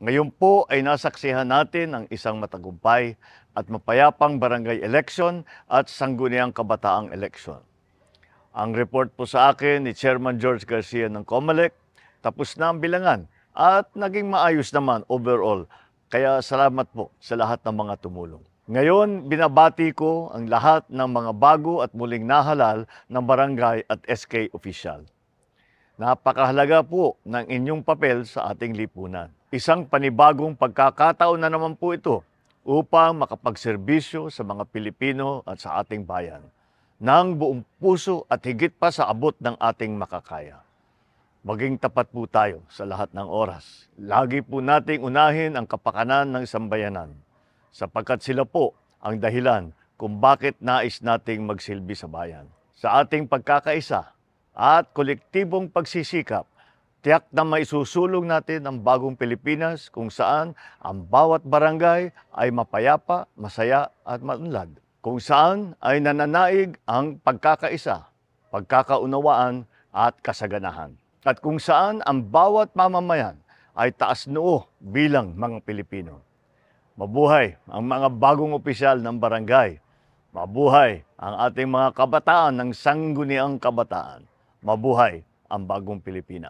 Ngayon po ay nasaksihan natin ang isang matagumpay at mapayapang barangay election at sangguniang kabataang election. Ang report po sa akin ni Chairman George Garcia ng COMELEC, tapos na ang bilangan at naging maayos naman overall. Kaya salamat po sa lahat ng mga tumulong. Ngayon, binabati ko ang lahat ng mga bago at muling nahalal ng barangay at SK official. Napakahalaga po ng inyong papel sa ating lipunan. Isang panibagong pagkakataon na naman po ito upang makapagserbisyo sa mga Pilipino at sa ating bayan ng buong puso at higit pa sa abot ng ating makakaya. Maging tapat po tayo sa lahat ng oras. Lagi po nating unahin ang kapakanan ng sambayanan sapagkat sila po ang dahilan kung bakit nais nating magsilbi sa bayan. Sa ating pagkakaisa at kolektibong pagsisikap, tiyak na maisusulong natin ang bagong Pilipinas kung saan ang bawat barangay ay mapayapa, masaya at maunlad. Kung saan ay nananaig ang pagkakaisa, pagkakaunawaan at kasaganahan. At kung saan ang bawat mamamayan ay taas noo bilang mga Pilipino. Mabuhay ang mga bagong opisyal ng barangay. Mabuhay ang ating mga kabataan ng sangguniang kabataan. Mabuhay ang bagong Pilipinas.